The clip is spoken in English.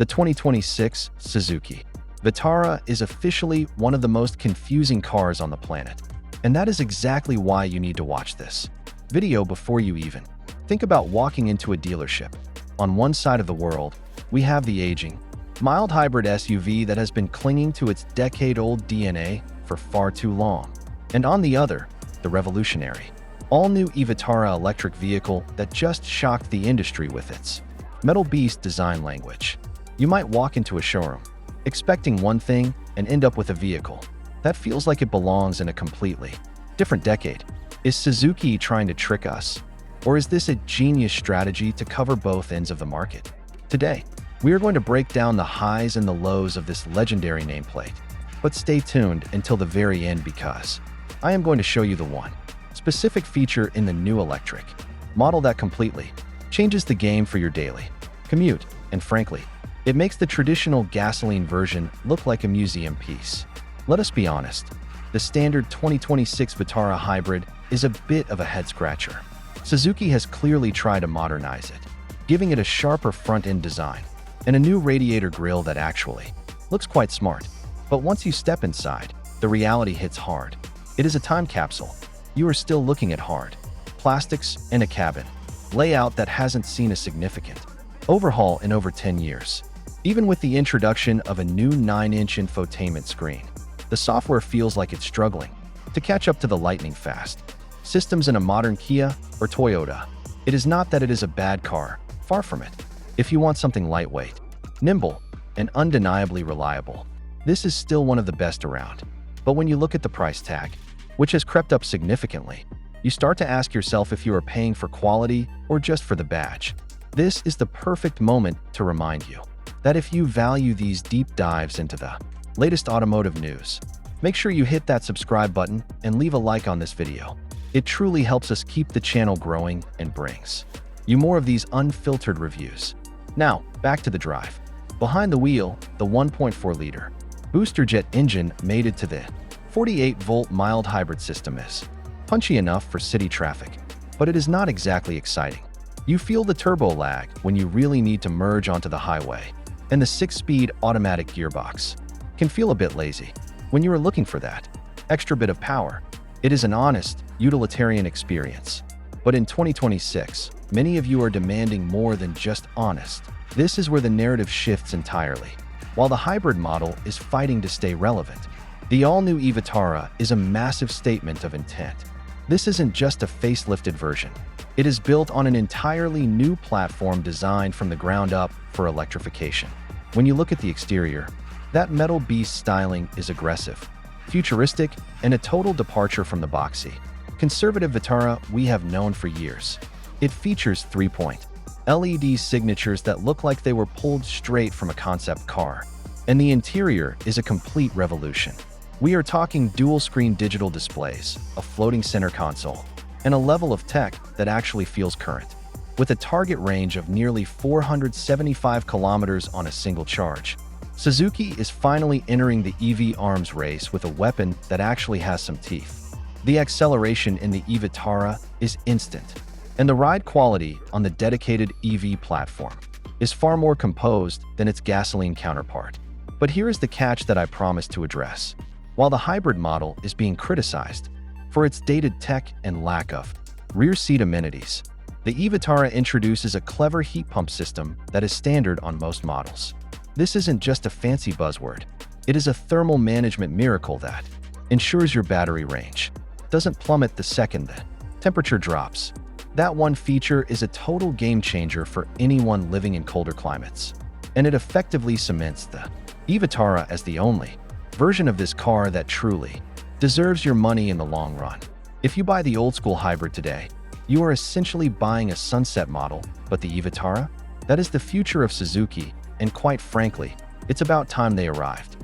The 2026 Suzuki Vitara is officially one of the most confusing cars on the planet. And that is exactly why you need to watch this video before you even think about walking into a dealership. On one side of the world, we have the aging, mild hybrid SUV that has been clinging to its decade-old DNA for far too long. And on the other, the revolutionary, all-new e-Vitara electric vehicle that just shocked the industry with its metal beast design language. You might walk into a showroom, expecting one thing and end up with a vehicle that feels like it belongs in a completely different decade. Is Suzuki trying to trick us? Or is this a genius strategy to cover both ends of the market? Today, we are going to break down the highs and the lows of this legendary nameplate. But stay tuned until the very end because I am going to show you the one specific feature in the new electric model that completely changes the game for your daily commute, and frankly, it makes the traditional gasoline version look like a museum piece. Let us be honest, the standard 2026 Vitara hybrid is a bit of a head-scratcher. Suzuki has clearly tried to modernize it, giving it a sharper front-end design and a new radiator grille that actually looks quite smart. But once you step inside, the reality hits hard. It is a time capsule. You are still looking at hard plastics and a cabin layout that hasn't seen a significant overhaul in over 10 years. Even with the introduction of a new 9-inch infotainment screen, the software feels like it's struggling to catch up to the lightning-fast systems in a modern Kia or Toyota. It is not that it is a bad car, far from it. If you want something lightweight, nimble, and undeniably reliable, this is still one of the best around. But when you look at the price tag, which has crept up significantly, you start to ask yourself if you are paying for quality or just for the badge. This is the perfect moment to remind you that if you value these deep dives into the latest automotive news, make sure you hit that subscribe button and leave a like on this video. It truly helps us keep the channel growing and brings you more of these unfiltered reviews. Now, back to the drive. Behind the wheel, the 1.4-liter booster jet engine mated to the 48-volt mild hybrid system is punchy enough for city traffic, but it is not exactly exciting. You feel the turbo lag when you really need to merge onto the highway, and the 6-speed automatic gearbox can feel a bit lazy when you are looking for that extra bit of power. It is an honest, utilitarian experience. But in 2026, many of you are demanding more than just honest. This is where the narrative shifts entirely. While the hybrid model is fighting to stay relevant, the all-new e-Vitara is a massive statement of intent. This isn't just a facelifted version. It is built on an entirely new platform designed from the ground up for electrification. When you look at the exterior, that metal beast styling is aggressive, futuristic, and a total departure from the boxy, conservative Vitara we have known for years. It features 3-point LED signatures that look like they were pulled straight from a concept car, and the interior is a complete revolution. We are talking dual-screen digital displays, a floating center console, and a level of tech that actually feels current. With a target range of nearly 475 kilometers on a single charge, Suzuki is finally entering the EV arms race with a weapon that actually has some teeth. The acceleration in the e-Vitara is instant, and the ride quality on the dedicated EV platform is far more composed than its gasoline counterpart. But here is the catch that I promised to address. While the hybrid model is being criticized for its dated tech and lack of rear seat amenities, the e-Vitara introduces a clever heat pump system that is standard on most models. This isn't just a fancy buzzword. It is a thermal management miracle that ensures your battery range doesn't plummet the second the temperature drops. That one feature is a total game changer for anyone living in colder climates, and it effectively cements the e-Vitara as the only version of this car that truly deserves your money in the long run. If you buy the old-school hybrid today, you are essentially buying a sunset model, but the e-Vitara? That is the future of Suzuki, and quite frankly, it's about time they arrived.